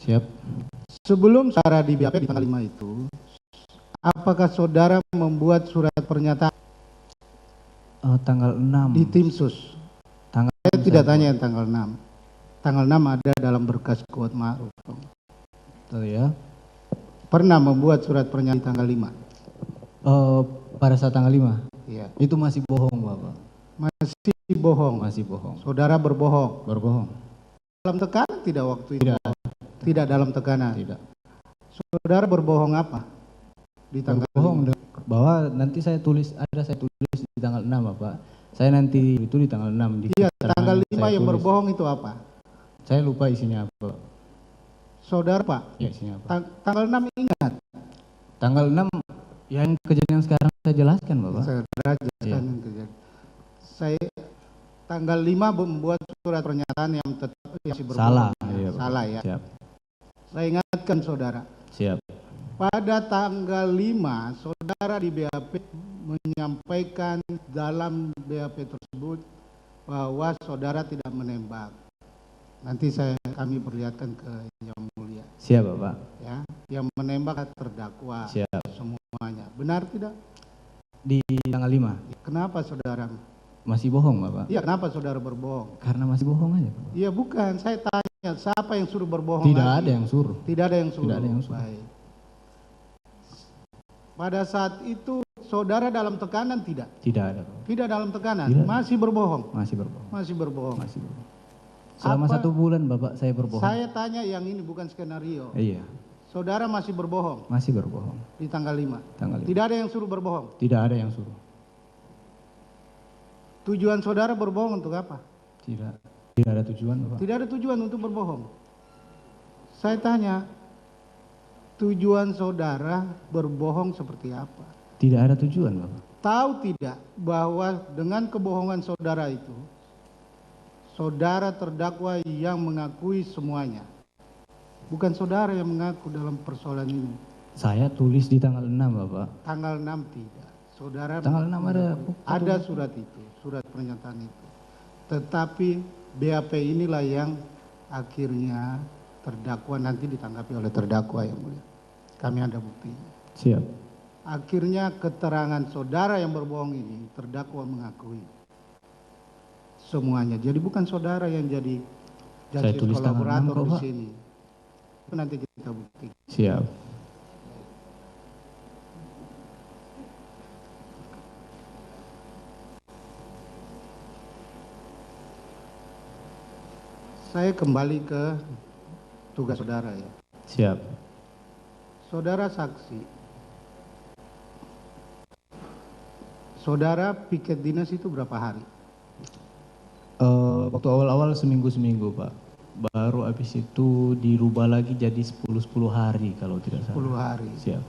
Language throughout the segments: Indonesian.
Siap. Sebelum saudara di BAP di tanggal 5 itu, apakah saudara membuat surat pernyataan Tanggal 6. di tim sus? Tanggal Saya tidak tanya yang tanggal 6. Tanggal 6 ada dalam berkas Kuat Ma'ruf. Betul ya. Pernah membuat surat pernyataan di tanggal 5? Pada saat tanggal 5? Iya. Itu masih bohong, Bapak. Masih bohong? Masih bohong. Saudara berbohong? Berbohong. Dalam tekanan tidak waktu itu? Tidak. Tidak dalam tekanan? Tidak. Saudara berbohong apa? Di tanggal Berbohong bahwa nanti saya tulis di tanggal 6, Bapak. Saya nanti itu di tanggal 6. Iya, tanggal 5 yang berbohong itu apa? Saya lupa isinya apa. Saudara Pak? Ya, isinya apa? Tanggal 6 ingat? Tanggal 6 yang kejadian sekarang saya jelaskan, Bapak. Saudara jelaskan yang kejadian. Saya tanggal 5 membuat surat pernyataan yang tetap masih berbohong. Salah. Iya, salah ya. Siap. Saya ingatkan saudara. Siap. Pada tanggal 5 saudara di BAP menyampaikan dalam BAP tersebut bahwa saudara tidak menembak. Nanti kami perlihatkan ke Yang Mulia. Siap, Bapak. Ya, yang menembak terdakwa. Siap. Semuanya. Benar tidak? Di tanggal 5. Kenapa saudara? Masih bohong, Bapak. Iya, kenapa saudara berbohong? Karena masih bohong aja, Pak. Iya, bukan. Saya tanya, siapa yang suruh berbohong? Tidak lagi? ada yang suruh. Tidak ada yang suruh. Tidak ada yang suruh. Baik. Pada saat itu saudara dalam tekanan tidak? Tidak ada, Pak. Tidak dalam tekanan. Tidak. Masih berbohong. Masih berbohong. Masih berbohong. Masih berbohong. Selama 1 bulan, Bapak, saya berbohong. Saya tanya yang ini bukan skenario. Iya. Saudara masih berbohong Masih berbohong. di tanggal 5. Tanggal 5. Tidak ada yang suruh berbohong. Tidak ada yang suruh. Tujuan saudara berbohong untuk apa? Tidak. Tidak ada tujuan, Bapak. Tidak ada tujuan untuk berbohong. Saya tanya, tujuan saudara berbohong seperti apa? Tidak ada tujuan, Bapak. Tahu tidak bahwa dengan kebohongan saudara itu, saudara terdakwa yang mengakui semuanya. Bukan saudara yang mengaku dalam persoalan ini. Saya tulis di tanggal 6, Bapak. Tanggal 6 tidak. Saudara Tanggal 6 ada surat itu, surat pernyataan itu. Tetapi BAP inilah yang akhirnya terdakwa nanti ditanggapi oleh terdakwa yang mulia. Kami ada buktinya. Siap. Akhirnya keterangan saudara yang berbohong ini terdakwa mengakui semuanya. Jadi bukan saudara yang jadi tulis tanggal 6 kolaborator kok, di Pak. sini. Itu nanti kita buktikan. Siap. Saya kembali ke tugas saudara ya. Siap. Saudara saksi. Saudara piket dinas itu berapa hari? Waktu awal-awal seminggu-seminggu, Pak. Baru habis itu dirubah lagi jadi 10 hari kalau tidak salah. 10 hari. Siap.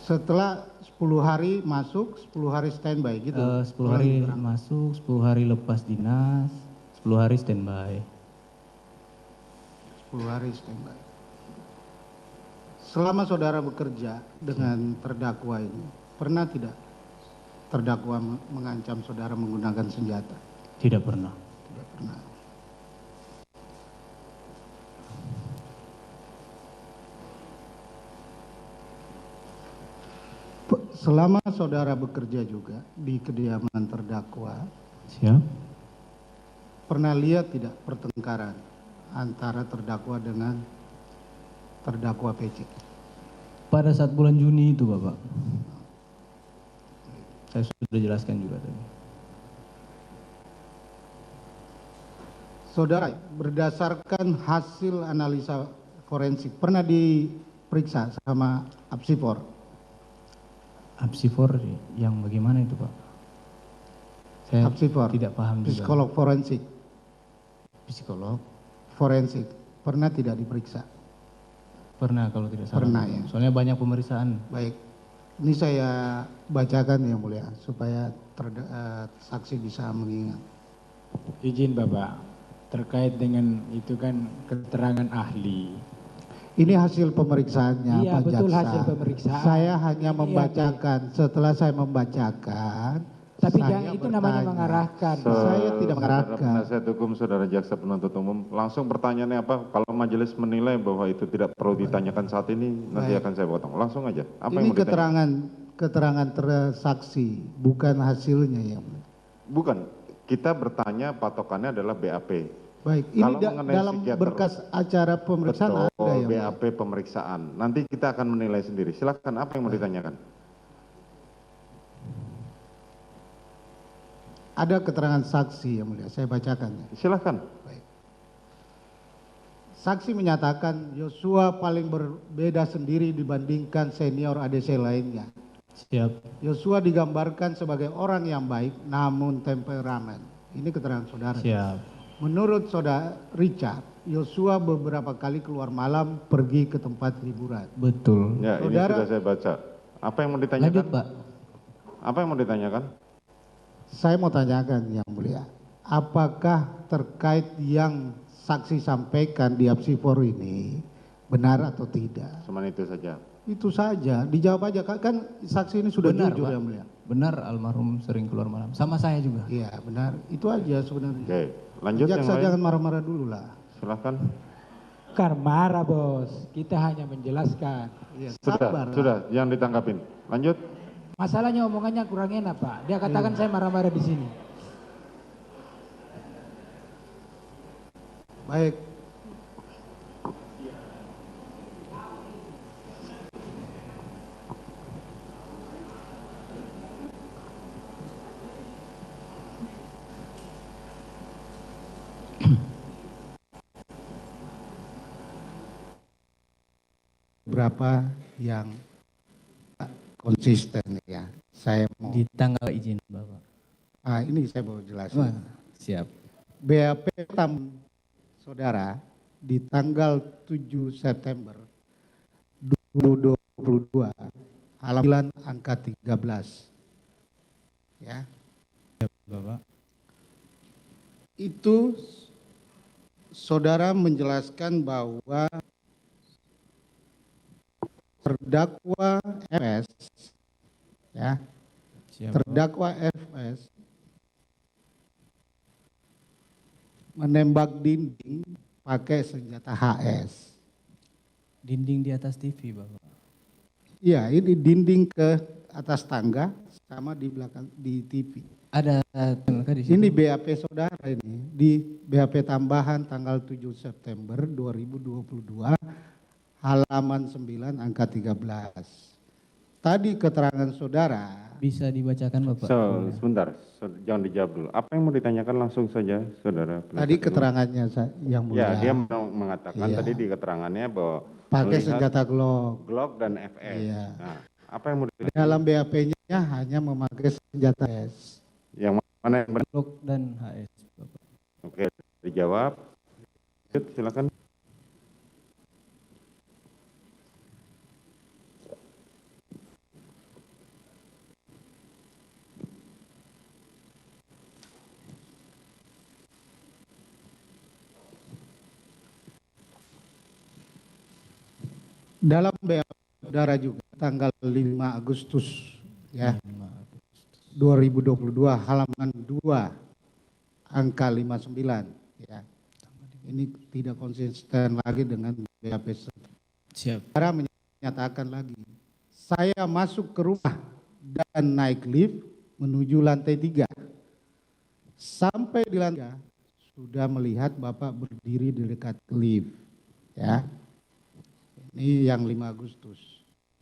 Setelah 10 hari masuk, 10 hari standby gitu. 10 hari masuk, 10 hari lepas dinas, 10 hari standby. 10 hari standby. Selama saudara bekerja dengan terdakwa ini, pernah tidak terdakwa mengancam saudara menggunakan senjata? Tidak pernah. Tidak pernah. Selama saudara bekerja juga di kediaman terdakwa, Siap. pernah lihat tidak pertengkaran antara terdakwa dengan terdakwa PC? Pada saat bulan Juni itu, Bapak. Saya sudah jelaskan juga tadi. Saudara, berdasarkan hasil analisa forensik, pernah diperiksa sama Apsifor? Apsifor yang bagaimana itu, Pak? Saya Apsifor, tidak paham juga. psikolog forensik. Psikolog? Forensik, pernah tidak diperiksa? Pernah kalau tidak salah. Pernah ya. Soalnya banyak pemeriksaan. Baik, ini saya bacakan yang mulia supaya saksi bisa mengingat. Izin Bapak, terkait dengan itu kan keterangan ahli. Ini hasil pemeriksaannya Iya, Pak betul, Jaksa. hasil pemeriksaan. Saya hanya Iya, membacakan, setelah saya membacakan, Tapi Saya jangan itu namanya bertanya. mengarahkan. Saya tidak Saudara mengarahkan. penasihat hukum, saudara jaksa penuntut umum, langsung pertanyaannya apa? Kalau majelis menilai bahwa itu tidak perlu ditanyakan saat ini, nanti Baik. akan saya potong. Langsung aja. Apa yang Ini mau ditanyakan? keterangan saksi, bukan hasilnya yang mulia. Bukan. Kita bertanya patokannya adalah BAP. Baik, ini Kalau mengenai dalam psikiater, berkas acara pemeriksaan ada betul, yang mulia. BAP pemeriksaan. Nanti kita akan menilai sendiri. Silakan, apa yang mau ditanyakan? Ada keterangan saksi yang mulia, saya bacakan. Silakan. Baik. Saksi menyatakan Yosua paling berbeda sendiri dibandingkan senior ADC lainnya. Siap. Yosua digambarkan sebagai orang yang baik namun temperamen. Ini keterangan saudara. Siap. Menurut saudara Richard, Yosua beberapa kali keluar malam pergi ke tempat hiburan. Betul. Ya, ini Saudara- sudah saya baca. Apa yang mau ditanyakan? Lanjut, Pak. Apa yang mau ditanyakan? Saya mau tanyakan yang mulia, apakah terkait yang saksi sampaikan di Apsifor ini benar atau tidak? Cuman itu saja. Itu saja, dijawab aja. Kan saksi ini sudah Benar, jujur Pak. yang mulia. Benar almarhum sering keluar malam. Sama saya juga. Iya benar, itu aja sebenarnya. Oke, lanjut yang Jaksa lain. jangan marah-marah dulu lah. Silakan. Bukan marah bos, kita hanya menjelaskan. Iya, Sudah, sabar. sudah, jangan ditanggapin. Lanjut. Masalahnya omongannya kurang enak Pak. Dia katakan saya marah-marah di sini. Baik. Berapa yang konsisten ya? Saya mau. Di tanggal izin, Bapak. Ini saya mau jelasin. Wah, siap. BAP saudara di tanggal 7 September 2022 halaman angka 13 ya, Bapak. itu saudara menjelaskan bahwa terdakwa FS ya, Siap. terdakwa FS menembak dinding pakai senjata HS. Dinding di atas TV, Bapak. Iya, ini dinding ke atas tangga sama di belakang di TV. Ada di situ. Ini BAP saudara ini di BAP tambahan tanggal 7 September 2022 halaman 9 angka 13. Tadi keterangan saudara Bisa dibacakan, Bapak. Sebentar, jangan dijawab dulu. Apa yang mau ditanyakan langsung saja, saudara. tadi keterangannya yang Ya, mulia dia mengatakan Iya. tadi di keterangannya bahwa pakai melihat senjata Glock. Glock dan FS. Iya. Nah, apa yang mau ditanyakan? Dalam BAP-nya hanya memakai senjata HS. Yang mana yang benar? Glock dan HS, Bapak. Oke, dijawab. Lanjut, silakan. Dalam BAP saudara juga tanggal 5 Agustus ya 2022 halaman 2 angka 59 ya. Ini tidak konsisten lagi dengan BAP. Siap. Saudara menyatakan lagi, saya masuk ke rumah dan naik lift menuju lantai 3. Sampai di lantai 3 sudah melihat Bapak berdiri di dekat lift ya. Ini yang 5 Agustus.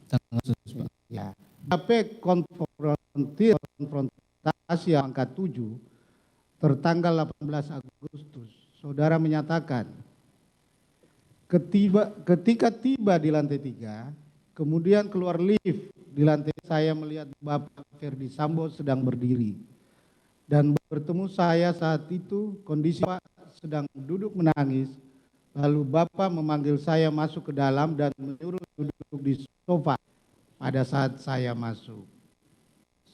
Tanggal khusus, Pak. Ya. BAP konfrontasi angka 7 tertanggal 18 Agustus. Saudara menyatakan ketika tiba di lantai 3, kemudian keluar lift di lantai, saya melihat Bapak Ferdi Sambo sedang berdiri. Dan bertemu saya saat itu kondisi Pak sedang duduk menangis. Lalu Bapak memanggil saya masuk ke dalam dan menyuruh duduk di sofa pada saat saya masuk.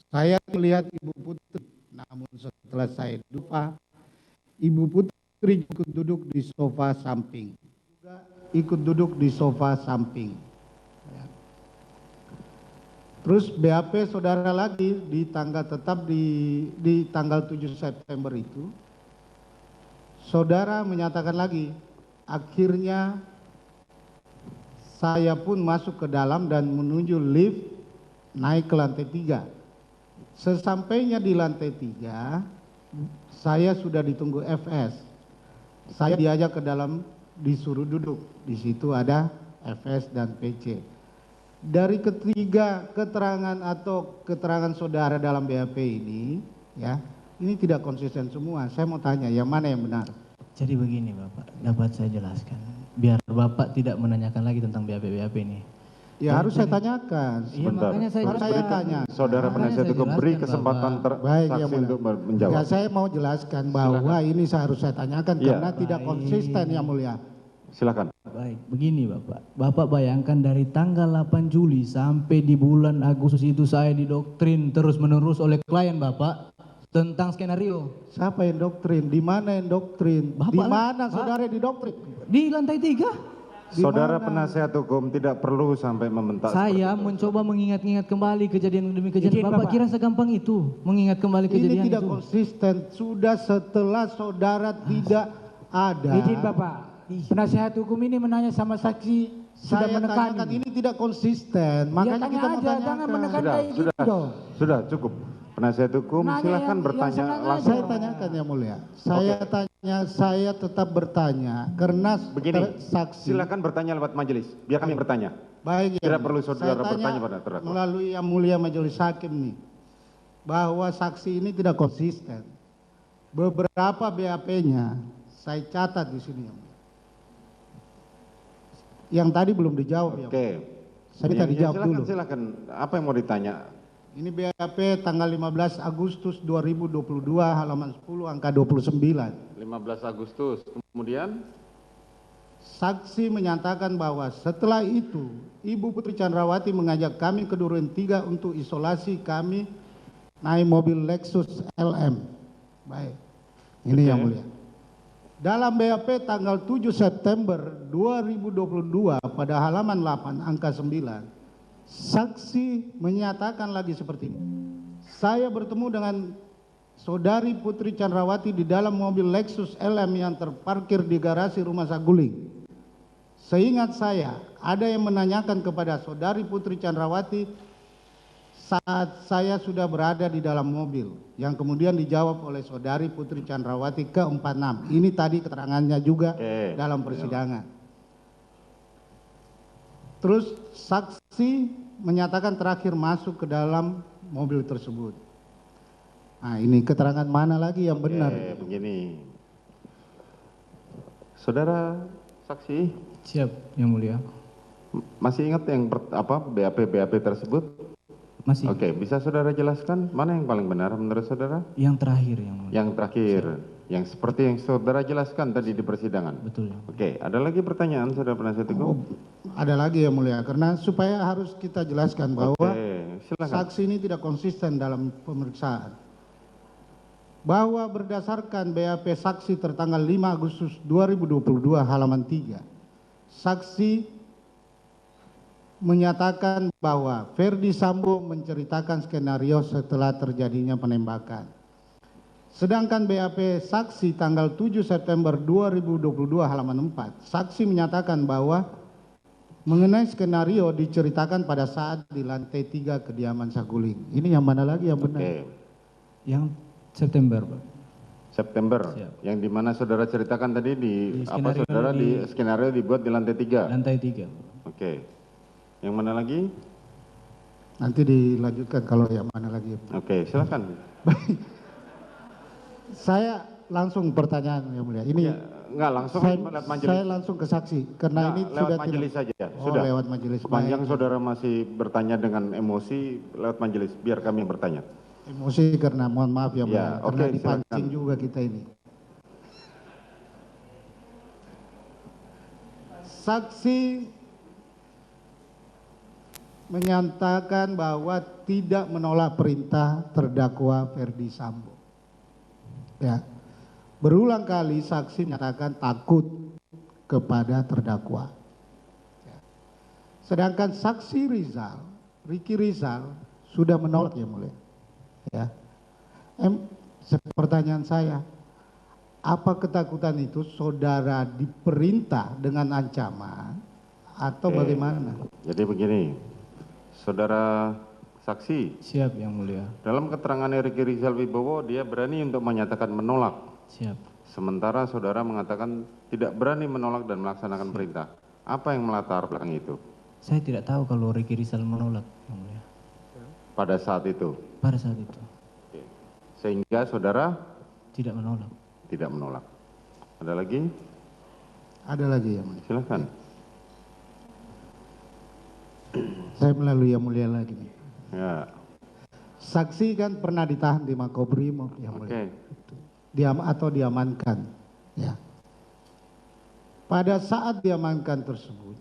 Saya melihat Ibu Putri, namun setelah saya lupa, Ibu Putri ikut duduk di sofa samping. Juga ikut duduk di sofa samping. Terus BAP saudara lagi di tanggal tetap di tanggal 7 September itu, saudara menyatakan lagi, akhirnya saya pun masuk ke dalam dan menuju lift naik ke lantai 3. Sesampainya di lantai 3, saya sudah ditunggu FS. Saya diajak ke dalam, disuruh duduk. Di situ ada FS dan PC. Dari ketiga keterangan atau keterangan saudara dalam BAP ini, ya, ini tidak konsisten semua. Saya mau tanya, yang mana yang benar? Jadi begini Bapak, dapat saya jelaskan. Biar Bapak tidak menanyakan lagi tentang BAP ini. Ya harus saya tanyakan. Iya, Sebentar. makanya saya Harus saya jelaskan. tanya. Saudara Makanya penasihat saya hukum beri jelaskan, kesempatan Bapak. Baik, saksi yang mulia. untuk menjawab. Ya, saya mau jelaskan bahwa ini harus saya tanyakan Iya. karena tidak Baik. konsisten, yang mulia. Silakan. Baik, begini Bapak. Bapak bayangkan dari tanggal 8 Juli sampai di bulan Agustus itu saya didoktrin terus-menerus oleh klien Bapak tentang skenario. Siapa yang doktrin? Di mana yang doktrin? Bapak Di lah, mana Pak. saudara didoktrin? Di lantai 3, Di Saudara mana? penasihat hukum tidak perlu sampai membentak. saya seperti itu. mencoba mengingat-ingat kembali kejadian demi kejadian. Izin, Bapak Bapak. kira segampang itu mengingat kembali Ini kejadian tidak itu? konsisten. Sudah setelah saudara tidak ada. Izin Bapak, penasihat hukum ini menanya sama saksi, sudah Saya menekan tanyakan ini. ini tidak konsisten. Makanya tanya kita mau aja, tanyakan. jangan menekan. Sudah, kayak gitu sudah, dong. sudah cukup. Penasihat hukum Nanya silakan yang bertanya senang langsung. Saya tanyakan yang mulia. Saya tetap bertanya karena Begini, saksi. silakan bertanya lewat majelis. Biar kami bertanya. Baik, Tidak yang perlu mulia. saudara Saya tanya bertanya pada terdakwa. melalui yang mulia majelis hakim nih, bahwa saksi ini tidak konsisten. Beberapa BAP-nya saya catat di sini, yang mulia. Yang tadi belum dijawab, ya. Oke. Saya minta dijawab silakan, dulu. silakan. Apa yang mau ditanya? Ini BAP tanggal 15 Agustus 2022 halaman 10 angka 29. 15 Agustus. Kemudian Saksi menyatakan bahwa setelah itu Ibu Putri Chandrawati mengajak kami ke Duren 3 untuk isolasi, kami naik mobil Lexus LM. Baik. Ini yang mulia. Dalam BAP tanggal 7 September 2022 pada halaman 8 angka 9. Saksi menyatakan lagi seperti ini. Saya bertemu dengan saudari Putri Chandrawati di dalam mobil Lexus LM yang terparkir di garasi rumah Saguling. Seingat saya, ada yang menanyakan kepada saudari Putri Chandrawati saat saya sudah berada di dalam mobil, yang kemudian dijawab oleh saudari Putri Chandrawati ke-46. Ini tadi keterangannya juga dalam persidangan. Terus saksi menyatakan terakhir masuk ke dalam mobil tersebut. Nah, ini keterangan mana lagi yang benar? begini. Saudara saksi, Siap, yang mulia. masih ingat yang BAP tersebut? Masih. Oke, bisa saudara jelaskan mana yang paling benar menurut saudara? Yang terakhir yang mulia. Yang terakhir, yang seperti yang saudara jelaskan tadi di persidangan. Betul. Oke, ada lagi pertanyaan saudara penasihat hukum? Ada lagi yang mulia, karena supaya harus kita jelaskan bahwa Oke, silakan. saksi ini tidak konsisten dalam pemeriksaan. Bahwa berdasarkan BAP saksi tertanggal 5 Agustus 2022 halaman 3, saksi menyatakan bahwa Ferdi Sambo menceritakan skenario setelah terjadinya penembakan. Sedangkan BAP saksi tanggal 7 September 2022 halaman 4, saksi menyatakan bahwa mengenai skenario diceritakan pada saat di lantai 3 kediaman Saguling. Ini yang mana lagi yang benar? Oke, Yang September, Pak. September. Siap. Yang dimana saudara ceritakan tadi di apa skenario saudara di skenario dibuat di lantai 3. Lantai 3. Oke. Yang mana lagi? Nanti dilanjutkan kalau yang mana lagi. Oke, silakan. Saya langsung pertanyaan yang mulia. Ini Ya, enggak langsung lewat majelis. saya langsung ke saksi karena Enggak, ini lewat sudah majelis tidak. saja. Oh, Sudah. lewat majelis. Sepanjang Baik. saudara masih bertanya dengan emosi lewat majelis, biar kami yang bertanya. Emosi karena mohon maaf ya, Ya, mulia, karena oke, dipancing silakan. juga kita ini. Saksi menyatakan bahwa tidak menolak perintah terdakwa Ferdi Sambo. Ya. Berulang kali saksi menyatakan takut kepada terdakwa. Ya. Sedangkan saksi Ricky Rizal sudah menolak yang mulia. Ya. Pertanyaan saya, apa ketakutan itu saudara diperintah dengan ancaman atau Oke. bagaimana? Jadi begini, saudara saksi, Siap yang mulia. dalam keterangan Ricky Rizal Wibowo dia berani untuk menyatakan menolak. Siap. Sementara saudara mengatakan tidak berani menolak dan melaksanakan perintah. Apa yang melatar belakang itu Saya tidak tahu kalau Ricky Rizal menolak yang mulia. pada saat itu? Pada saat itu Oke. Sehingga saudara tidak menolak. tidak menolak. Ada lagi? Ada lagi yang mulia. Silakan. Saya melalui yang mulia lagi nih. Ya. Saksi kan pernah ditahan di Makobrimob yang mulia. Oke. Atau diamankan. Ya. Pada saat diamankan tersebut,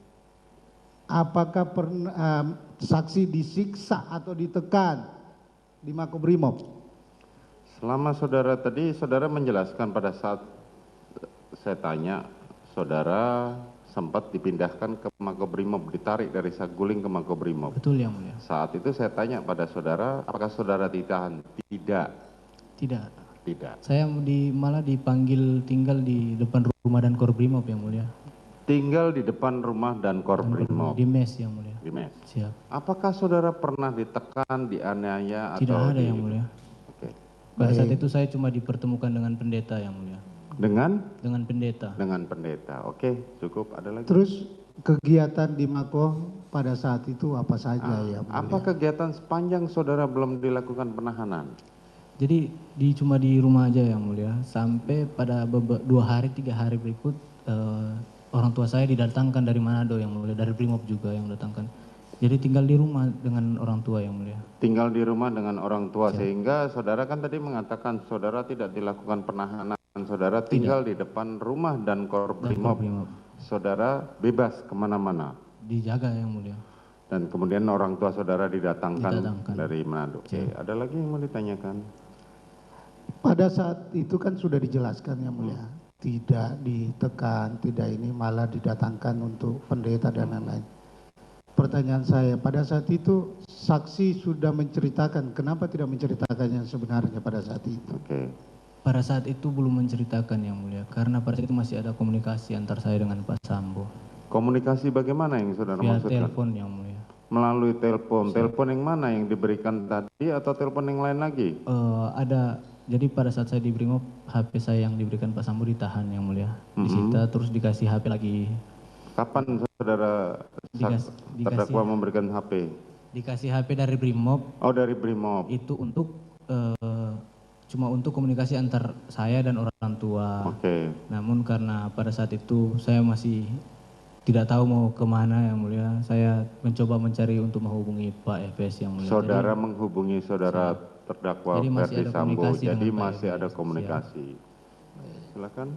apakah pernah saksi disiksa atau ditekan di Makobrimob? Selama saudara tadi, saudara menjelaskan pada saat saya tanya, saudara sempat dipindahkan ke Makobrimob, ditarik dari Saguling ke Makobrimob. Betul yang mulia. Saat itu saya tanya pada saudara, apakah saudara ditahan? Tidak. Tidak. Tidak. Saya malah dipanggil tinggal di depan rumah dan Korbrimob yang mulia. Tinggal di depan rumah dan Korbrimob. Di mes yang mulia. Di mes. Siap. Apakah saudara pernah ditekan, dianiaya Tidak atau ada yang mulia. Oke. Pada saat itu saya cuma dipertemukan dengan pendeta yang mulia. Dengan Pendeta. dengan pendeta. Oke, cukup. Ada lagi? Terus kegiatan di Mako pada saat itu apa saja ya mulia? Apa kegiatan sepanjang saudara belum dilakukan penahanan? Jadi cuma di rumah aja yang mulia. Sampai pada 2 hari 3 hari berikut orang tua saya didatangkan dari Manado yang mulia, dari Brimob juga yang datangkan. Jadi tinggal di rumah dengan orang tua yang mulia. Tinggal di rumah dengan orang tua, sehingga saudara kan tadi mengatakan saudara tidak dilakukan penahanan, saudara tinggal di depan rumah dan Korbrimob. Korbrimob. Saudara bebas kemana-mana. Dijaga yang mulia. Dan kemudian orang tua saudara didatangkan Didatangkan. dari Manado. Oke, ada lagi yang mau ditanyakan? Pada saat itu kan sudah dijelaskan yang mulia, tidak ditekan, tidak ini, malah didatangkan untuk pendeta dan lain-lain. Pertanyaan saya, pada saat itu saksi sudah menceritakan, kenapa tidak menceritakan yang sebenarnya pada saat itu? Oke. Pada saat itu belum menceritakan yang mulia, karena pada saat itu masih ada komunikasi antar saya dengan Pak Sambo. Komunikasi bagaimana yang saudara Via maksudkan? telepon yang mulia. Melalui telepon. Telepon yang mana yang diberikan tadi atau telepon yang lain lagi? Ada, jadi pada saat saya di Brimob, HP saya yang diberikan Pak Sambo ditahan yang mulia. Disita terus dikasih HP lagi. Kapan saudara terdakwa memberikan HP? Dikasih HP dari Brimob, Oh, dari Brimob. itu untuk cuma untuk komunikasi antar saya dan orang tua. Oke. Namun karena pada saat itu saya masih tidak tahu mau kemana yang mulia, saya mencoba mencari untuk menghubungi Pak FS yang mulia. Saudara menghubungi saudara terdakwa Jadi masih Ferdi ada Sambo, komunikasi jadi dengan Pak masih FS. ada komunikasi. Silakan.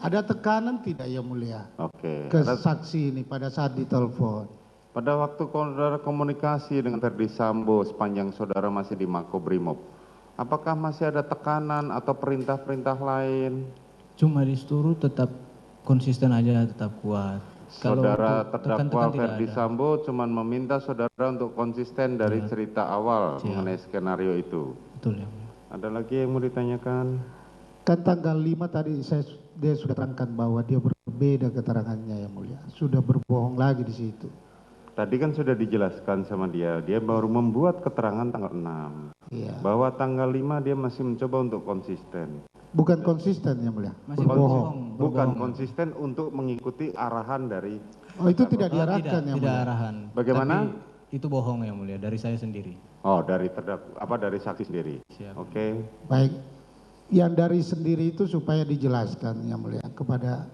Ada tekanan tidak yang mulia Oke. ke saksi ini pada saat ditelepon? Pada waktu saudara komunikasi dengan Ferdi Sambo sepanjang saudara masih di Makobrimob, apakah masih ada tekanan atau perintah-perintah lain? Cuma disuruh tetap konsisten aja, tetap kuat. Kalau Saudara untuk terdakwa tekan-tekan tidak Ferdi ada. Sambo cuma meminta saudara untuk konsisten dari cerita awal mengenai skenario itu. Betul ya mulia. Ada lagi yang mau ditanyakan? Kan tanggal 5 tadi dia sudah terangkan bahwa dia berbeda keterangannya yang mulia. Sudah berbohong lagi di situ. Tadi kan sudah dijelaskan sama dia baru membuat keterangan tanggal 6. Iya. Bahwa tanggal 5 dia masih mencoba untuk konsisten. Bukan konsisten yang mulia. Masih Berbohong. Bukan konsisten untuk mengikuti arahan dari. Oh itu tidak diarahkan yang Tidak mulia. arahan. Bagaimana? Tapi itu bohong yang mulia dari saya sendiri. Oh, dari dari saksi sendiri. Siap. Oke. Baik. Yang dari sendiri itu supaya dijelaskan yang mulia kepada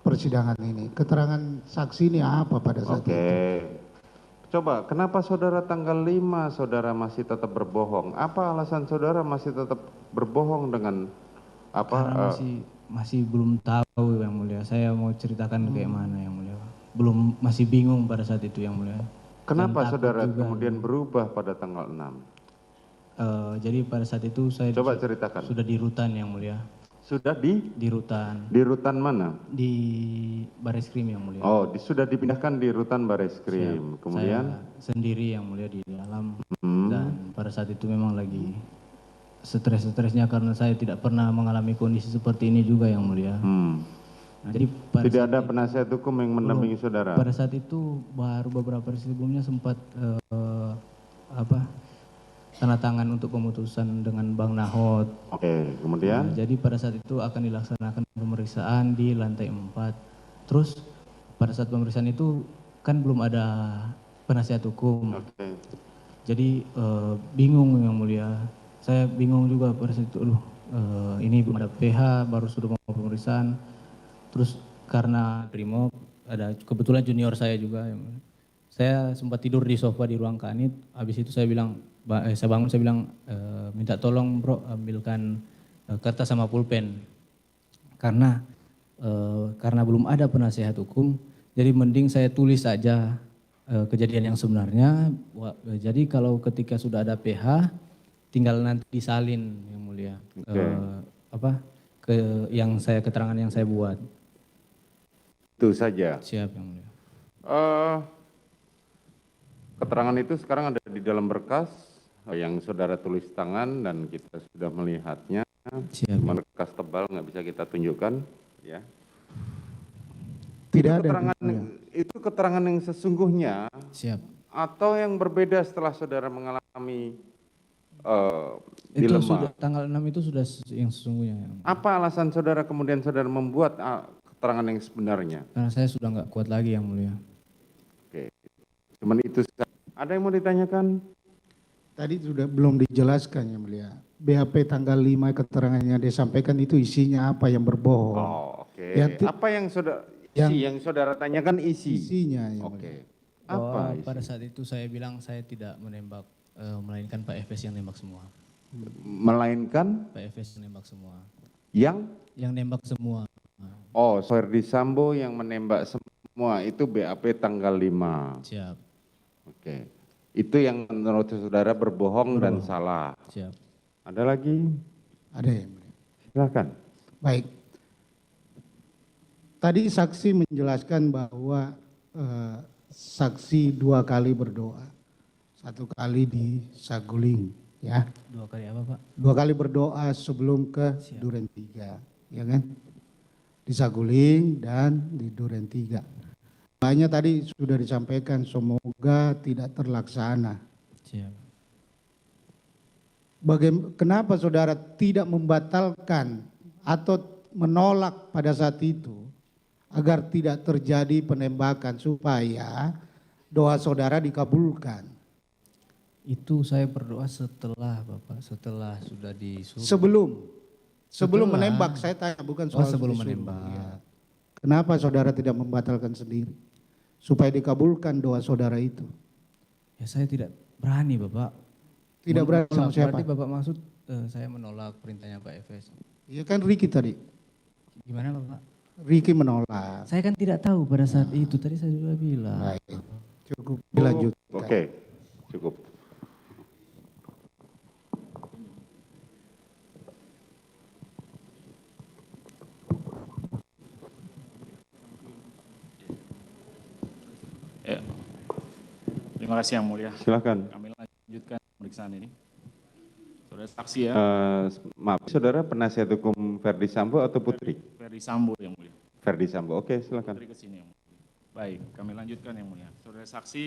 persidangan ini. Keterangan saksi ini apa pada saat itu? Oke. Coba, kenapa saudara tanggal 5 saudara masih tetap berbohong? Apa alasan saudara masih tetap berbohong dengan apa? Karena masih belum tahu yang mulia. Saya mau ceritakan kayak mana yang mulia. Belum, masih bingung pada saat itu yang mulia. Kenapa Dan takut saudara juga. kemudian berubah pada tanggal 6? Jadi pada saat itu saya Coba ceritakan. sudah di rutan yang mulia. Sudah di rutan, di rutan mana? di Bareskrim yang mulia. Oh, sudah dipindahkan di rutan Siap. Bareskrim. Kemudian Saya sendiri yang mulia di dalam, Hmm. dan pada saat itu memang lagi stres-stresnya karena saya tidak pernah mengalami kondisi seperti ini juga yang mulia. Nah, jadi pada tidak saat ada itu- penasihat hukum yang mendampingi saudara. pada saat itu baru beberapa hari sebelumnya sempat tanda tangan untuk pemutusan dengan Bang Nahot. Oke, kemudian Nah, jadi pada saat itu akan dilaksanakan pemeriksaan di lantai 4. Terus pada saat pemeriksaan itu kan belum ada penasihat hukum. oke. Jadi bingung yang mulia. Saya bingung juga pada saat itu. Ini belum ada PH, baru sudah mau pemeriksaan. Terus karena Brimob ada kebetulan junior saya juga. Saya sempat tidur di sofa di ruang kanit. Habis itu saya bilang, saya bangun, saya bilang minta tolong bro ambilkan kertas sama pulpen. Karena belum ada penasihat hukum, jadi mending saya tulis saja kejadian yang sebenarnya. Jadi kalau ketika sudah ada PH, tinggal nanti disalin yang mulia. Keterangan yang saya buat. Itu saja. Siap yang mulia. Keterangan itu sekarang ada di dalam berkas yang saudara tulis tangan dan kita sudah melihatnya. Siap. Cuma berkas tebal nggak bisa kita tunjukkan, ya. Tidak itu ada. keterangan, itu keterangan yang sesungguhnya Siap. atau yang berbeda setelah saudara mengalami Itu dilema. sudah tanggal 6 itu sudah yang sesungguhnya. Apa alasan saudara kemudian saudara membuat keterangan yang sebenarnya? Karena saya sudah nggak kuat lagi yang mulia. Oke. Cuman itu saja. Ada yang mau ditanyakan? Tadi sudah belum dijelaskan yang mulia. BAP tanggal 5 keterangannya disampaikan itu isinya apa yang berbohong. Oh, oke. Yang Apa yang saudara yang saudara tanyakan isi? Isinya yang Oke. mulia. Bahwa Apa pada isi? saat itu saya bilang saya tidak menembak, melainkan Pak Efes yang nembak semua. Melainkan Pak Efes yang nembak semua. yang Nembak semua. oh, Ferdi Sambo yang menembak semua itu BAP tanggal 5. Siap. Oke. Itu yang menurut saudara berbohong dan salah. Siap. Ada lagi? Ada yang mulia. Silakan. Baik. Tadi saksi menjelaskan bahwa saksi 2 kali berdoa. 1 kali di Saguling, ya. 2 kali apa Pak? 2 kali berdoa sebelum ke Duren 3, ya kan? Di Saguling dan di Duren 3. Doanya tadi sudah disampaikan, semoga tidak terlaksana. Siap. Kenapa saudara tidak membatalkan atau menolak pada saat itu agar tidak terjadi penembakan supaya doa saudara dikabulkan? Itu saya berdoa setelah Bapak, setelah sudah disuruh. Sebelum Setelah. menembak, saya tanya, bukan soal sebelum disuruh. menembak. Ya. Kenapa saudara tidak membatalkan sendiri supaya dikabulkan doa saudara itu? Ya saya tidak berani Bapak. Tidak berani sama siapa? Berarti Bapak maksud saya menolak perintahnya Pak Efes. Iya kan Riki tadi. Gimana Bapak? Riki menolak. Saya kan tidak tahu pada saat itu, tadi saya sudah bilang. Baik. Cukup dilanjutkan. Oke, cukup. Ya. Terima kasih Yang Mulia. Silakan. Kami lanjutkan pemeriksaan ini. Saudara saksi ya, Maaf, saudara penasihat hukum Ferdi Sambo atau Putri? Ferdi Sambo Yang Mulia. Ferdi Sambo, oke silakan. Putri ke sini Yang Mulia. Baik, kami lanjutkan Yang Mulia. Saudara saksi,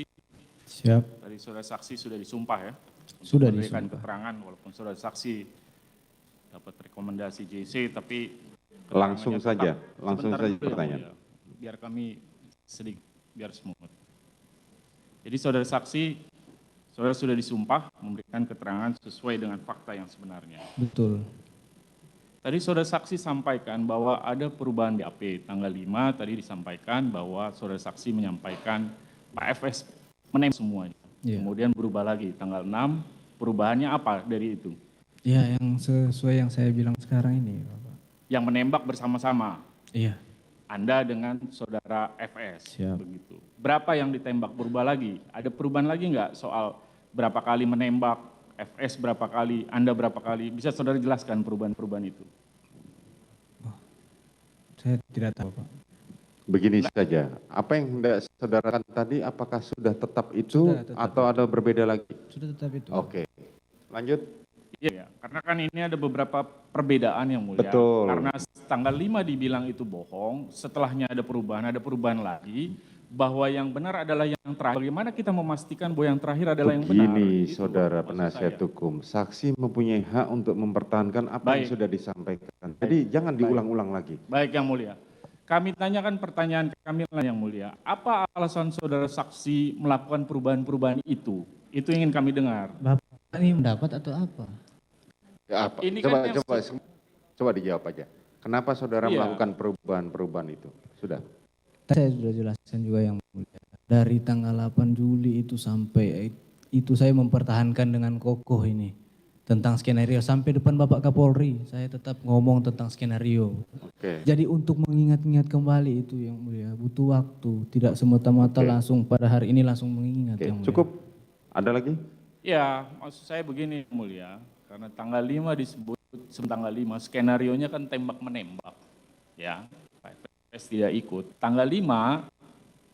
Siap. tadi saudara saksi sudah disumpah ya. Untuk Sudah memberikan disumpah. keterangan walaupun saudara saksi dapat rekomendasi JC tapi Langsung keterangannya saja, tetap. langsung Sebentar saja dulu, Yang pertanyaan. Mulia. Biar kami sedikit, biar smooth. Jadi saudara saksi, saudara sudah disumpah memberikan keterangan sesuai dengan fakta yang sebenarnya. Betul. Tadi saudara saksi sampaikan bahwa ada perubahan BAP. Tanggal 5 tadi disampaikan bahwa saudara saksi menyampaikan Pak FS menembak semuanya. Iya. Kemudian berubah lagi tanggal 6, perubahannya apa dari itu? Ya yang sesuai yang saya bilang sekarang ini Bapak. Yang menembak bersama-sama, Iya. Anda dengan saudara FS. Siap. Begitu. Berapa yang ditembak berubah lagi? Ada perubahan lagi nggak soal berapa kali menembak, FS berapa kali, Anda berapa kali? Bisa saudara jelaskan perubahan-perubahan itu? Saya tidak tahu, Pak. Begini saja, apa yang hendak saudara katakan tadi, apakah sudah tetap itu Sudah tetap atau ada berbeda lagi? Sudah tetap itu. Oke, lanjut. Iya, karena kan ini ada beberapa perbedaan yang mulia. Betul. Karena tanggal 5 dibilang itu bohong, setelahnya ada perubahan lagi, bahwa yang benar adalah yang terakhir. Bagaimana kita memastikan bahwa yang terakhir adalah yang benar? Begini, Itu saudara maksud penasihat saya. hukum, saksi mempunyai hak untuk mempertahankan apa yang Baik. sudah disampaikan. Jadi jangan diulang-ulang lagi. Baik yang mulia. Kami tanyakan pertanyaan kami yang mulia. Apa alasan saudara saksi melakukan perubahan-perubahan itu? Itu ingin kami dengar. Bapak ini mendapat atau apa? Ya, apa? Ini Coba, kan yang- coba dijawab aja. Kenapa saudara Iya. melakukan perubahan-perubahan itu? Sudah. Saya sudah jelaskan juga yang mulia. Dari tanggal 8 Juli itu sampai itu saya mempertahankan dengan kokoh ini tentang skenario sampai depan Bapak Kapolri. Saya tetap ngomong tentang skenario. Oke. Jadi untuk mengingat-ingat kembali itu yang mulia butuh waktu, tidak semata-mata Oke. langsung pada hari ini langsung mengingat Oke, yang mulia. cukup. Ada lagi? Ya, maksud saya begini yang mulia. Karena tanggal 5 disebut tanggal 5 skenarionya kan tembak menembak. Ya, Pak FS tidak ikut. Tanggal 5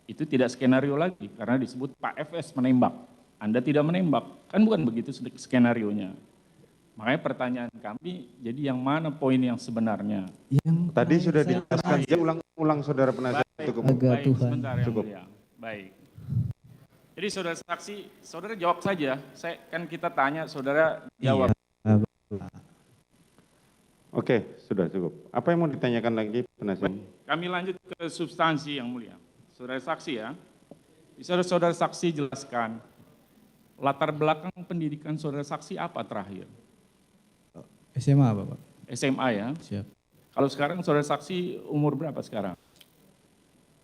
itu tidak skenario lagi karena disebut Pak FS menembak. Anda tidak menembak. Kan bukan begitu skenarionya. Makanya pertanyaan kami, jadi yang mana poin yang sebenarnya? Yang Tadi terakhir sudah saya dijelaskan. Dia ulang-ulang saudara penasihat hukum. Agak Baik, Tuhan. sebentar yang Cukup. mulia. Baik. Jadi saudara saksi, saudara jawab saja. Saya kan kita tanya, saudara jawab. Oke, sudah cukup. Apa yang mau ditanyakan lagi penasihat? Kami lanjut ke substansi yang mulia. Saudara saksi ya. Bisa saudara saksi jelaskan latar belakang pendidikan saudara saksi apa terakhir? SMA Bapak. SMA ya. Siap. Kalau sekarang saudara saksi umur berapa sekarang?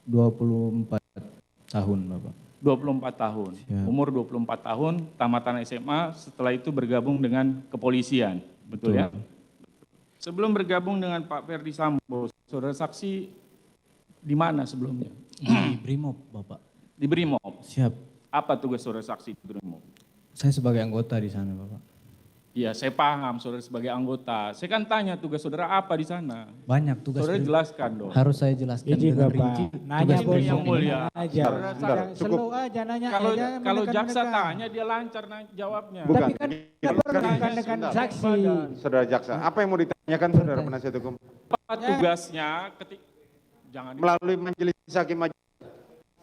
24 tahun Bapak. 24 tahun. Siap. Umur 24 tahun, tamatan SMA, setelah itu bergabung dengan kepolisian. Betul ya? Sebelum bergabung dengan Pak Ferdi Sambo, saudara saksi di mana sebelumnya? Di Brimob Bapak. Di Brimob. Siap. Apa tugas saudara saksi di Brimob? Saya sebagai anggota di sana Bapak. Iya, saya paham saudara sebagai anggota. Saya kan tanya tugas saudara apa di sana. Banyak tugas. Saudara jelaskan dong. Harus saya jelaskan Ini juga dengan Pak, rinci. nanya Tugas bos yang Brimob mulia. aja. Saudara, Sedang cukup. slow aja nanya Kalau aja, kalau jaksa menekan-menekan. tanya dia lancar jawabnya. Bukan. Tapi kan kita perlu menekan saksi. Saudara jaksa, apa yang mau ditanyakan saudara penasihat hukum? Apa tugasnya ketika jangan Melalui majelis hakim aja.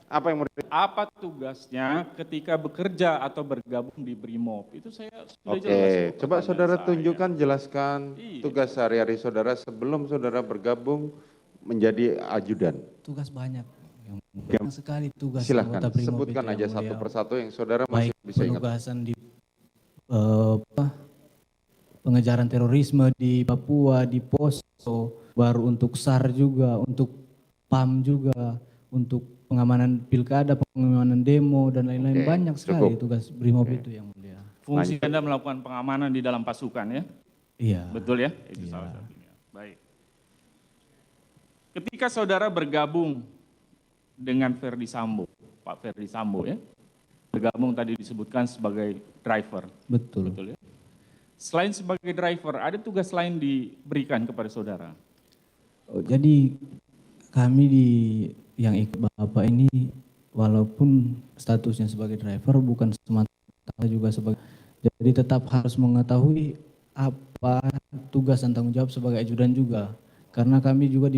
Apa yang mau ditanyakan? apa tugasnya ketika bekerja atau bergabung di Brimob? Itu saya sudah Oke, jelas. coba saudara Pertanyaan saya. tunjukkan, jelaskan Iya. tugas sehari-hari saudara sebelum saudara bergabung menjadi ajudan. Tugas banyak. Yang Oke. banyak sekali tugas Silakan, anggota Brimob sebutkan itu aja yang satu mulia. persatu yang saudara Baik masih bisa ingat. penugasan di pengejaran terorisme di Papua, di Poso, baru untuk SAR juga, untuk PAM juga, untuk pengamanan pilkada, pengamanan demo dan lain-lain. Oke, Banyak sekali cukup. tugas Brimob Oke. itu yang mulia. Fungsi Lanjut. Anda melakukan pengamanan di dalam pasukan ya? Iya. Betul ya? Itu Iya. salah satunya. Baik. Ketika saudara bergabung dengan Ferdi Sambo, Pak Ferdi Sambo ya, bergabung tadi disebutkan sebagai driver, Betul. betul ya? Selain sebagai driver, ada tugas lain diberikan kepada saudara? Oh, jadi kami yang ikut Bapak ini walaupun statusnya sebagai driver bukan semata juga sebagai, jadi tetap harus mengetahui apa tugas dan tanggung jawab sebagai ajudan juga. Karena kami juga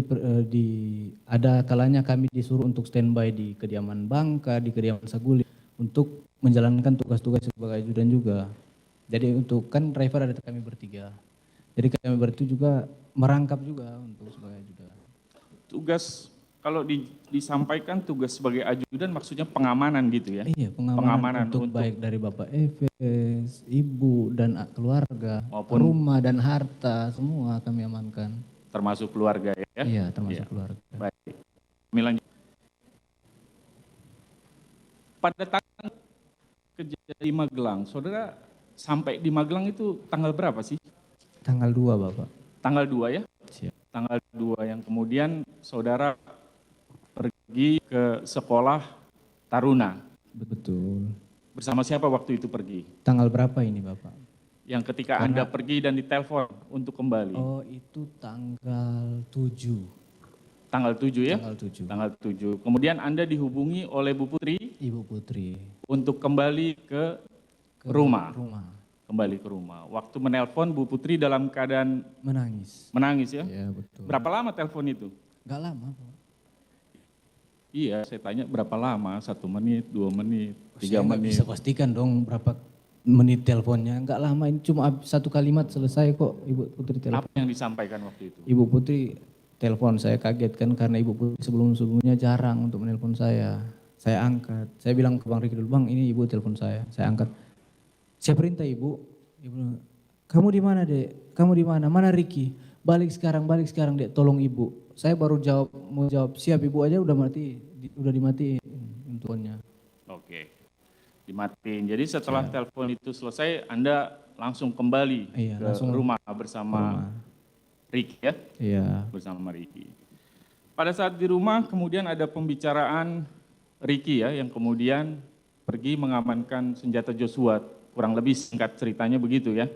ada kalanya kami disuruh untuk standby di kediaman Bangka, di kediaman Saguling untuk menjalankan tugas-tugas sebagai ajudan juga. Jadi untuk kan driver ada kami bertiga. Jadi kami bertiga juga merangkap juga untuk sebagai ajudan. Tugas, kalau disampaikan tugas sebagai ajudan maksudnya pengamanan gitu ya? Iya, pengamanan Pengamanan untuk baik dari Bapak Efes, Ibu dan keluarga, Maupun- rumah dan harta semua kami amankan. Termasuk keluarga ya? Iya, termasuk Iya. keluarga. Baik. Kami lanjut. Pada tanggal kejadian di Magelang, saudara sampai di Magelang itu tanggal berapa sih? Tanggal 2 Bapak. Tanggal 2 ya? Siap. Tanggal 2 yang kemudian saudara pergi ke sekolah Taruna. Betul. Bersama siapa waktu itu pergi? Tanggal berapa ini Bapak? Yang ketika Anda pergi dan ditelepon untuk kembali. Oh, itu tanggal 7. Tanggal 7 ya? Tanggal 7. Tanggal 7. Kemudian Anda dihubungi oleh Bu Putri Ibu Putri. untuk kembali ke Ke rumah. Rumah. Kembali ke rumah. Waktu menelpon Bu Putri dalam keadaan Menangis. ya? Iya betul. Berapa lama telepon itu? Gak lama Pak. Iya, saya tanya berapa lama? 1 menit, 2 menit, 3 Saya nggak menit. bisa pastikan dong berapa menit teleponnya. Gak lama, ini cuma 1 kalimat selesai kok Ibu Putri telepon. Apa yang disampaikan waktu itu? Ibu Putri telepon, saya kaget kan karena Ibu Putri sebelumnya jarang untuk menelpon saya. Saya angkat, saya bilang ke Bang Riki dulu, Bang ini Ibu telepon saya angkat. Saya perintah Ibu, Ibu, kamu di mana Dek? Kamu di mana? Mana Riki? Balik sekarang Dek, tolong Ibu. Saya baru mau jawab, siap Ibu aja udah dimatiin teleponnya. Oke, dimatiin. Jadi setelah telepon itu selesai, Anda langsung kembali ke rumah bersama Riki ya? Iya. Bersama Riki. Pada saat di rumah kemudian ada pembicaraan Riki ya, yang kemudian pergi mengamankan senjata Joshua. Kurang lebih singkat ceritanya begitu ya?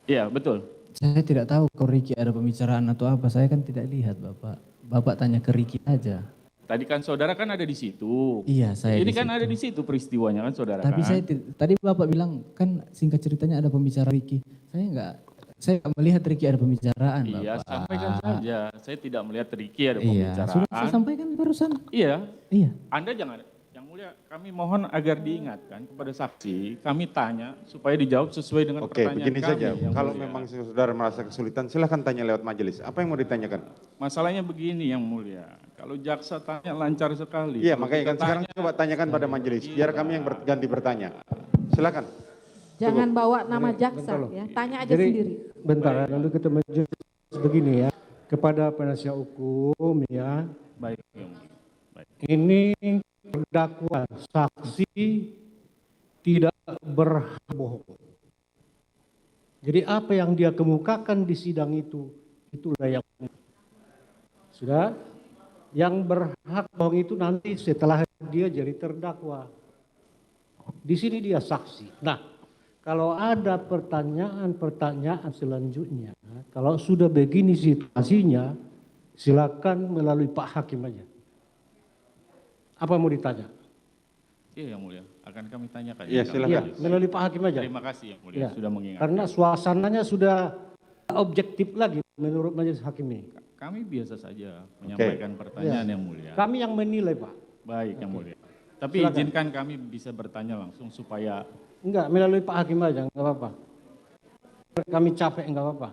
Iya, betul. Saya tidak tahu kalau Riki ada pembicaraan atau apa, saya kan tidak lihat Bapak. Bapak tanya ke Riki aja. Tadi kan saudara kan ada di situ. Iya, saya Ini di kan situ. ada di situ peristiwanya kan saudara Tapi kan? tadi Bapak bilang kan singkat ceritanya ada pembicara Riki. Saya nggak melihat Riki ada pembicaraan Iya, Bapak. sampaikan saja. Saya tidak melihat Riki ada Iya, pembicaraan. sudah saya sampaikan barusan. Iya, Iya. Anda jangan, yang mulia kami mohon agar diingatkan kepada saksi, kami tanya supaya dijawab sesuai dengan Oke, pertanyaan begini kami. saja. Yang Kalau mulia. memang saudara merasa kesulitan, silahkan tanya lewat majelis. Apa yang mau ditanyakan? Masalahnya begini yang mulia, kalau jaksa tanya lancar sekali. Iya, Kalau makanya kita kan sekarang tanya, coba tanyakan pada majelis. Biar kami yang ganti bertanya. Silakan. Jangan bawa nama jaksa ya, tanya aja sendiri. Bentar, lalu kita menjelaskan begini ya, kepada penasihat hukum ya, baik, yang mulia. Baik. ini terdakwa saksi tidak berbohong. Jadi apa yang dia kemukakan di sidang itulah yang sudah, yang berhak bohong itu nanti setelah dia jadi terdakwa. Di sini dia saksi. Nah, kalau ada pertanyaan selanjutnya, kalau sudah begini situasinya, silakan melalui Pak Hakim aja. Apa mau ditanya? Iya yang mulia, akan kami tanyakan. Iya, silakan. Iya, melalui Pak Hakim aja. Terima kasih yang mulia Ya, sudah mengingatkan. karena suasananya sudah objektif lagi menurut majelis hakim ini. Kami biasa saja menyampaikan pertanyaan yang mulia. Kami yang menilai Pak. Baik yang mulia. Tapi Silakan. izinkan kami bisa bertanya langsung supaya Enggak, melalui Pak Hakim aja, enggak apa-apa. Kami capek, enggak apa-apa.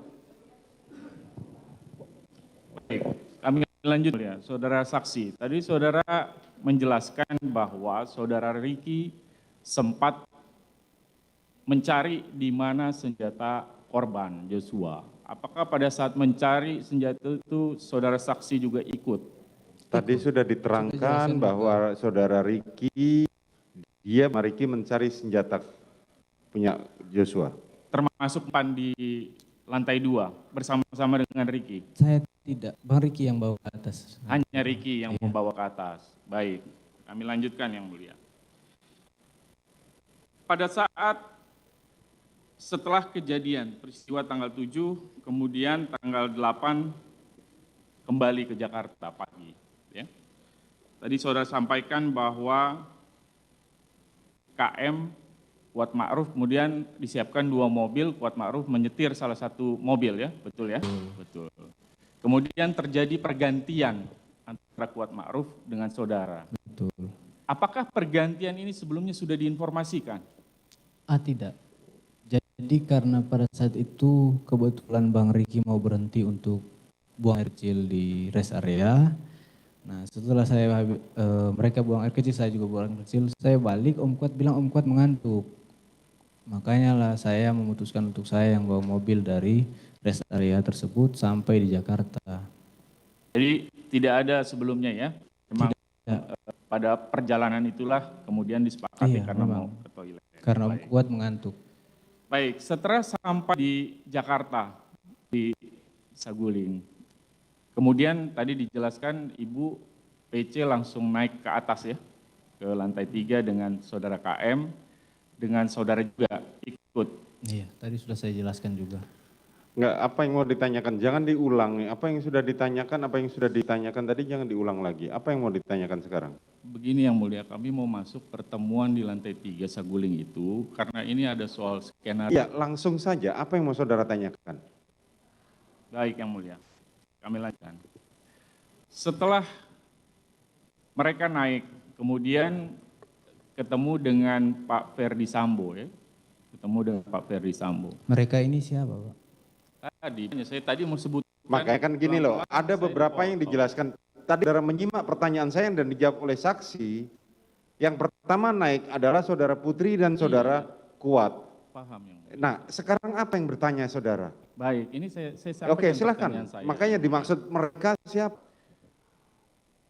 baik. Kami lanjut ya, saudara saksi. Tadi saudara menjelaskan bahwa saudara Riki sempat mencari di mana senjata korban Joshua. Apakah pada saat mencari senjata itu saudara saksi juga ikut? Tadi sudah diterangkan bahwa saudara Riki, Riki mencari senjata punya Joshua. Termasuk pan di lantai 2 bersama-sama dengan Riki. Saya tidak, Bang Riki yang bawa ke atas. Hanya Riki yang membawa ke atas. Baik, kami lanjutkan yang mulia. Pada saat setelah kejadian peristiwa tanggal 7, kemudian tanggal 8 kembali ke Jakarta pagi. Ya. Tadi saudara sampaikan bahwa KM Kuat Ma'ruf kemudian disiapkan 2 mobil, Kuat Ma'ruf menyetir salah satu mobil ya, betul ya? Betul. Kemudian terjadi pergantian antara Kuat Ma'ruf dengan saudara. Betul. Apakah pergantian ini sebelumnya sudah diinformasikan? Tidak. Jadi karena pada saat itu kebetulan Bang Riki mau berhenti untuk buang air kecil di rest area. Nah setelah mereka buang air kecil, saya juga buang air kecil. Saya balik, Om Kuat bilang Om Kuat mengantuk. Makanya lah saya memutuskan untuk saya yang bawa mobil dari rest area tersebut sampai di Jakarta. Jadi tidak ada sebelumnya ya? Memang pada perjalanan itulah kemudian disepakati Iya, karena memang. mau ke toilet. Karena Om Baik. Kuat mengantuk. Baik, setelah sampai di Jakarta, di Saguling, kemudian tadi dijelaskan Ibu PC langsung naik ke atas ya, ke lantai 3 dengan saudara KM, dengan saudara juga ikut. Iya, tadi sudah saya jelaskan juga. Enggak, apa yang mau ditanyakan? Jangan diulang. Apa yang sudah ditanyakan tadi jangan diulang lagi. Apa yang mau ditanyakan sekarang? Begini Yang Mulia, kami mau masuk pertemuan di lantai 3 Saguling itu karena ini ada soal skenario. Ya, langsung saja. Apa yang mau saudara tanyakan? Baik Yang Mulia, kami lanjutkan. Setelah mereka naik, kemudian ketemu dengan Pak Ferdi Sambo ya. Ketemu dengan Pak Ferdi Sambo. Mereka ini siapa, Pak? Saya tadi mau sebut. Makanya kan gini loh, ada beberapa yang dijelaskan. Tadi saudara menyimak pertanyaan saya dan dijawab oleh saksi. Yang pertama naik adalah saudara Putri dan saudara Kuat. Paham Yang Mulia. Nah, sekarang apa yang bertanya saudara? Baik, ini saya sampaikan. Oke, silakan. pertanyaan saya. Makanya dimaksud mereka siapa?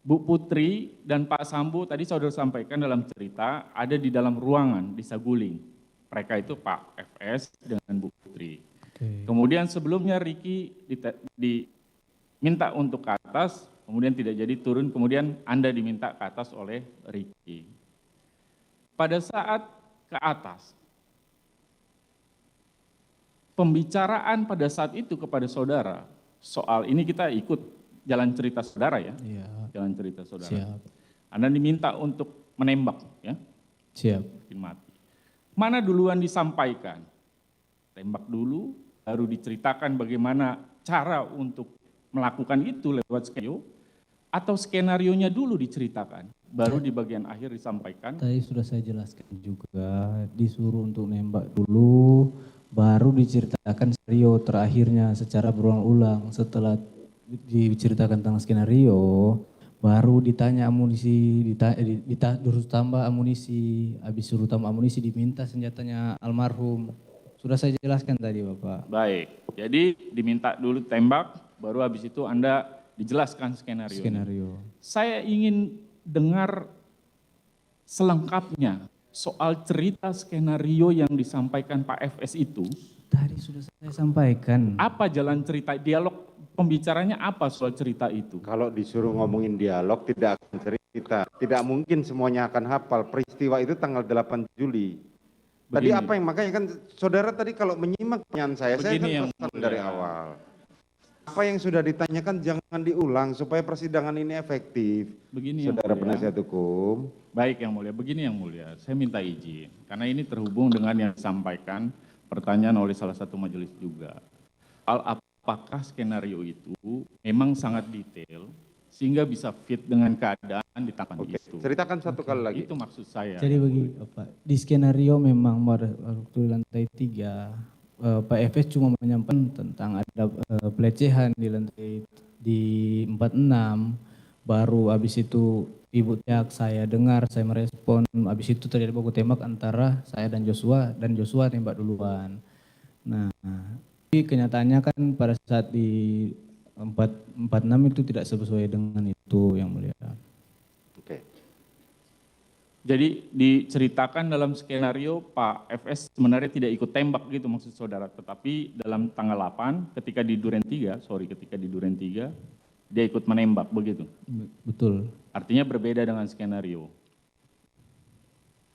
Bu Putri dan Pak Sambo tadi saudara sampaikan dalam cerita ada di dalam ruangan di Saguling. Mereka itu Pak FS dengan Bu Putri. Kemudian sebelumnya Ricky diminta untuk ke atas, kemudian tidak jadi turun, kemudian Anda diminta ke atas oleh Ricky. Pada saat ke atas, pembicaraan pada saat itu kepada saudara, soal ini kita ikut jalan cerita saudara ya, jalan cerita saudara. Siap. Anda diminta untuk menembak ya, Siap. bikin mati. Mana duluan disampaikan? Tembak dulu, baru diceritakan bagaimana cara untuk melakukan itu lewat skenario, atau skenarionya dulu diceritakan, baru di bagian akhir disampaikan. Tadi sudah saya jelaskan juga, disuruh untuk nembak dulu, baru diceritakan skenario terakhirnya secara berulang-ulang. Setelah diceritakan tentang skenario, baru ditanya amunisi, disuruh tambah amunisi, habis suruh tambah amunisi diminta senjatanya almarhum. Sudah saya jelaskan tadi Bapak. Baik, jadi diminta dulu tembak, baru habis itu Anda dijelaskan skenario. Saya ingin dengar selengkapnya soal cerita skenario yang disampaikan Pak FS itu. Tadi sudah saya sampaikan. Apa jalan cerita, dialog pembicaranya apa soal cerita itu? Kalau disuruh ngomongin dialog tidak akan cerita. Tidak mungkin semuanya akan hafal. Peristiwa itu tanggal 8 Juli. Tadi Begini. apa yang makanya kan saudara tadi kalau menyimak pertanyaan saya kan Yang pesan mulia. dari awal. Apa yang sudah ditanyakan jangan diulang supaya persidangan ini efektif. Begini Saudara Yang Mulia. penasihat hukum. Baik Yang Mulia, begini Yang Mulia, saya minta izin, karena ini terhubung dengan yang disampaikan pertanyaan oleh salah satu majelis juga. Apakah skenario itu memang sangat detail, sehingga bisa fit dengan keadaan di tangan Oke, itu. ceritakan satu kali lagi. Itu maksud saya. Jadi begini Bapak, di skenario memang waktu lantai 3, Pak FS cuma menyampaikan tentang ada pelecehan di lantai di 46, baru habis itu ibu teriak, saya dengar, saya merespon, habis itu terjadi baku tembak antara saya dan Joshua tembak duluan. Nah, tapi kenyataannya kan pada saat di 46 itu tidak sesuai dengan itu Yang Mulia. Oke. Jadi diceritakan dalam skenario Pak FS sebenarnya tidak ikut tembak gitu maksud saudara, tetapi dalam tanggal 8 ketika di Duren 3, dia ikut menembak begitu. Betul. Artinya berbeda dengan skenario.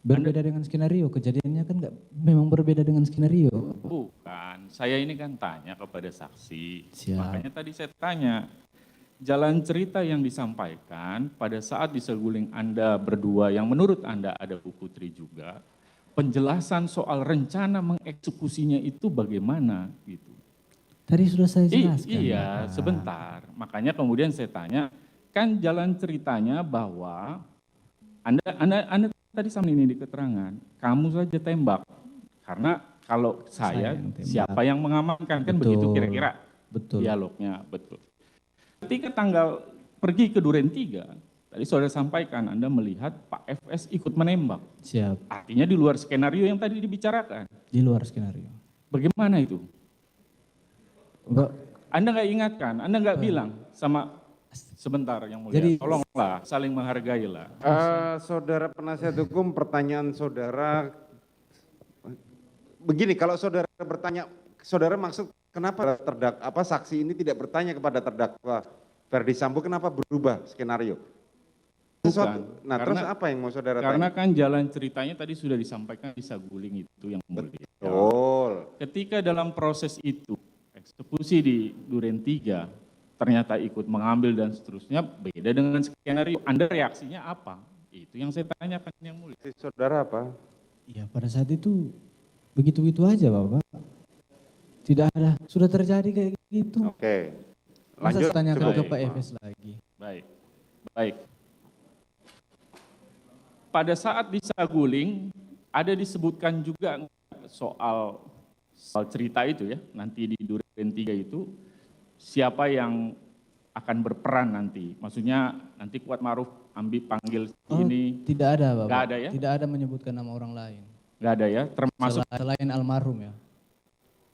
Berbeda dengan skenario, kejadiannya kan memang berbeda dengan skenario. Bukan, saya ini kan tanya kepada saksi. Siap. Makanya tadi saya tanya, jalan cerita yang disampaikan pada saat di Saguling Anda berdua, yang menurut Anda ada Bu Putri juga, penjelasan soal rencana mengeksekusinya itu bagaimana gitu. Tadi sudah saya jelaskan. Iya, Bapak. sebentar. Makanya kemudian saya tanya, kan jalan ceritanya bahwa Anda tadi sama ini di keterangan, kamu saja tembak. Karena kalau saya yang tembak. siapa yang mengamankan, kan Betul. begitu kira-kira Betul. dialognya, betul. Ketika pergi ke Duren 3, tadi saudara sampaikan Anda melihat Pak FS ikut menembak. Siap, Artinya di luar skenario yang tadi dibicarakan. di luar skenario. Bagaimana itu? Enggak, Anda nggak ingatkan, Anda nggak bilang sama sebentar Yang Mulia, Jadi- tolonglah saling menghargailah. Saudara penasihat hukum, pertanyaan saudara begini, kalau saudara bertanya, saudara maksud kenapa saksi ini tidak bertanya kepada terdakwa Ferdi Sambo, kenapa berubah skenario? Nah, terus apa yang mau saudara Karena tanya? kan jalan ceritanya tadi sudah disampaikan di Saguling itu Yang Mulia. Betul. Ketika dalam proses itu, eksekusi di Duren 3 ternyata ikut mengambil dan seterusnya, beda dengan skenario. Anda reaksinya apa? Itu yang saya tanyakan yang mulia. Saudara apa? Ya pada saat itu begitu-begitu aja Bapak. Tidak ada, sudah terjadi kayak gitu. Oke. Masa Lanjut. saya tanyakan ke Cukup. Pak Efes lagi. Baik, baik. Pada saat di Saguling, ada disebutkan juga soal cerita itu ya, nanti di Duren 3 itu, siapa yang akan berperan nanti? Maksudnya nanti Kuat Maruf panggil ini. Tidak ada Bapak. Nggak ada ya? Tidak ada menyebutkan nama orang lain. Nggak ada ya, termasuk Selain almarhum ya.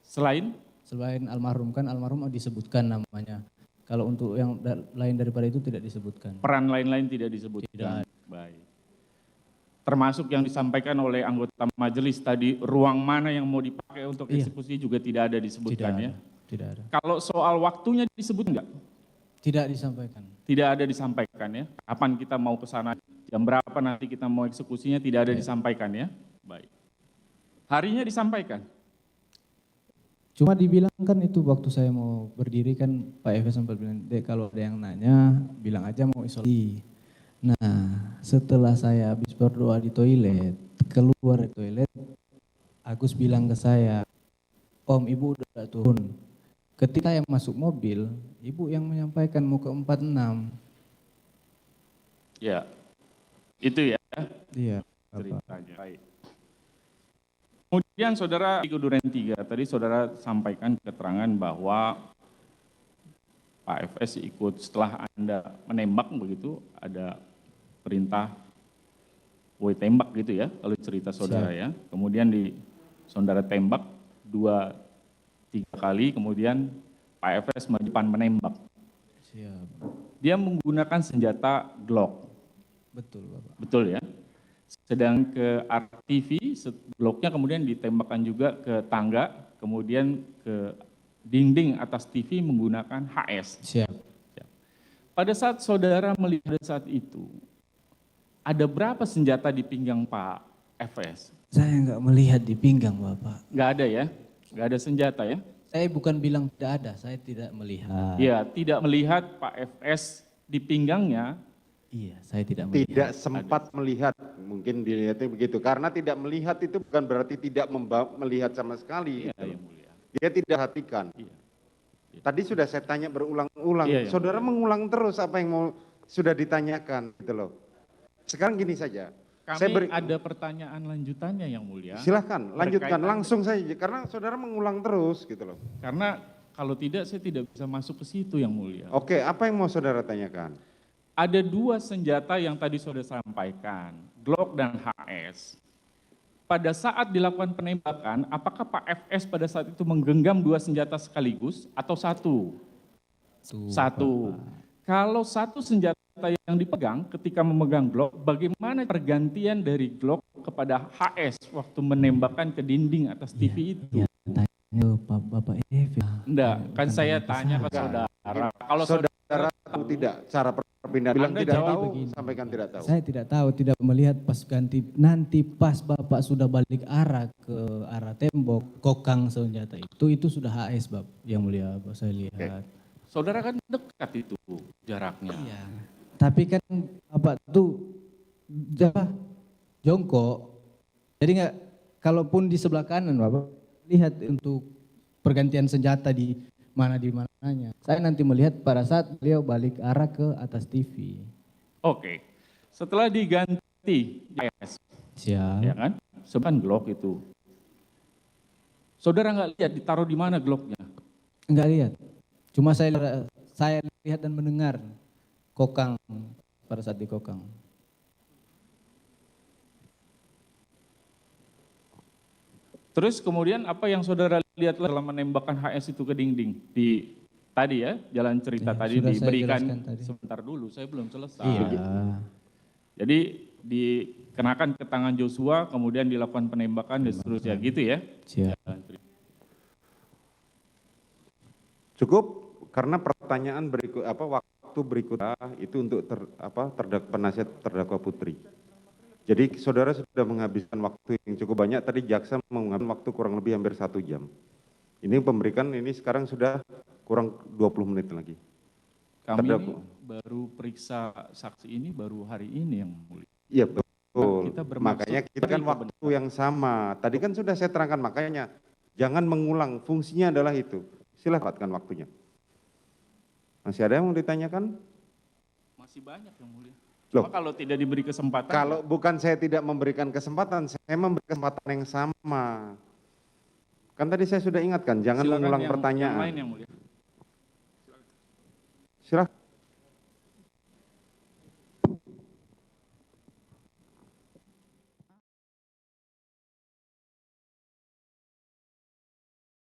Selain almarhum, kan almarhum disebutkan namanya. Kalau untuk yang lain daripada itu tidak disebutkan. peran lain-lain tidak disebutkan. Tidak. Baik. Termasuk yang disampaikan oleh anggota majelis tadi, ruang mana yang mau dipakai untuk eksekusi juga tidak ada disebutkan ya. Tidak ada. Kalau soal waktunya disebut enggak? Tidak disampaikan. Tidak ada disampaikan ya. Kapan kita mau ke sana, jam berapa nanti kita mau eksekusinya tidak ada disampaikan ya. Baik. Harinya disampaikan. Cuma dibilang kan itu waktu saya mau berdiri kan Pak Efes sempat bilang, "Dek, kalau ada yang nanya bilang aja mau isolasi." Nah setelah saya habis berdoa di toilet, keluar dari toilet, Agus bilang ke saya, "Om, Ibu udah turun." Ketika yang masuk mobil, Ibu yang menyampaikan mau ke 46. Ya. Itu ya Iya. ceritanya. Baik. Kemudian saudara di Duren 3, tadi saudara sampaikan keterangan bahwa Pak FS ikut setelah Anda menembak begitu, ada perintah woi tembak gitu ya, kalau cerita saudara ya. Kemudian saudara tembak 2-3 kali, kemudian Pak FS majukan menembak. Siap. Dia menggunakan senjata Glock. Betul Bapak. Betul ya. Sedang ke RTV, Glocknya kemudian ditembakkan juga ke tangga, kemudian ke dinding atas TV menggunakan HS. Siap. Pada saat saudara melihat saat itu, ada berapa senjata di pinggang Pak FS? Saya nggak melihat di pinggang Bapak. Nggak ada ya? Nggak ada senjata ya? Saya bukan bilang tidak ada, saya tidak melihat. Ya, tidak melihat Pak FS di pinggangnya. Iya, saya tidak melihat. Tidak sempat melihat, mungkin dilihatnya begitu. Karena tidak melihat itu bukan berarti tidak melihat sama sekali. Iya, yang mulia. Dia tidak perhatikan. Iya. Tadi sudah saya tanya berulang-ulang. Iya, iya. Saudara mengulang terus apa yang sudah ditanyakan gitu loh. Sekarang gini saja. Kami ada pertanyaan lanjutannya yang mulia. Silahkan, lanjutkan Berkaitan- langsung saja. Karena saudara mengulang terus gitu loh. Karena kalau tidak saya tidak bisa masuk ke situ yang mulia. Oke, apa yang mau saudara tanyakan? Ada 2 senjata yang tadi saudara sampaikan, Glock dan HS. Pada saat dilakukan penembakan, apakah Pak FS pada saat itu menggenggam 2 senjata sekaligus atau satu? Satu. Kalau satu senjata yang dipegang ketika memegang Glock, bagaimana pergantian dari Glock kepada HS waktu menembakkan ke dinding atas TV itu? Ya, tanya ke Bapak Efes. Enggak, kan saya tanya ke saudara. Kalau Saudara tahu tidak cara perpindahan? Bilang Anda tidak jawab tahu, begini. sampaikan tidak tahu. Saya tidak tahu, tidak melihat pas ganti. Nanti pas Bapak sudah balik arah ke arah tembok, kokang senjata itu sudah HS Bapak, yang mulia Bapak saya lihat. saudara kan dekat itu jaraknya. Iya. Tapi kan Bapak tuh jongkok. Jadi nggak, kalaupun di sebelah kanan Bapak lihat untuk pergantian senjata di mananya. Saya nanti melihat pada saat beliau balik arah ke atas TV. Oke. Setelah diganti HS, Siap. ya kan? Seban Glock itu. Saudara nggak lihat ditaruh di mana Glocknya? Enggak lihat. Cuma saya lihat dan mendengar kokang pada saat di kokang. Terus kemudian apa yang saudara lihat dalam menembakkan HS itu ke dinding? Di tadi ya, jalan cerita Ya, tadi sudah saya diberikan jelaskan tadi. sebentar dulu, saya belum selesai. Iya. Jadi dikenakan ke tangan Joshua, kemudian dilakukan penembakan dan seterusnya gitu ya. Siap. Jalan cerita. Cukup karena pertanyaan waktu berikutnya itu untuk penasihat terdakwa Putri. Jadi saudara sudah menghabiskan waktu yang cukup banyak, tadi jaksa menghabiskan waktu kurang lebih hampir 1 jam. Ini pemberikan ini sekarang sudah kurang 20 menit lagi. Kami Terdakwa. ini baru periksa saksi ini baru hari ini yang mulia. Iya betul. Kita bermaksud Makanya kita kan beri waktu yang sama. Tadi kan sudah saya terangkan, makanya jangan mengulang. Fungsinya adalah itu. Silakan waktunya. Masih ada yang mau ditanyakan? Masih banyak yang mulia. Loh. Cuma kalau tidak diberi kesempatan. Kalau bukan saya tidak memberikan kesempatan, saya memberi kesempatan yang sama. Kan tadi saya sudah ingatkan, jangan Silakan mengulang yang pertanyaan. lain yang mulia. Silakan.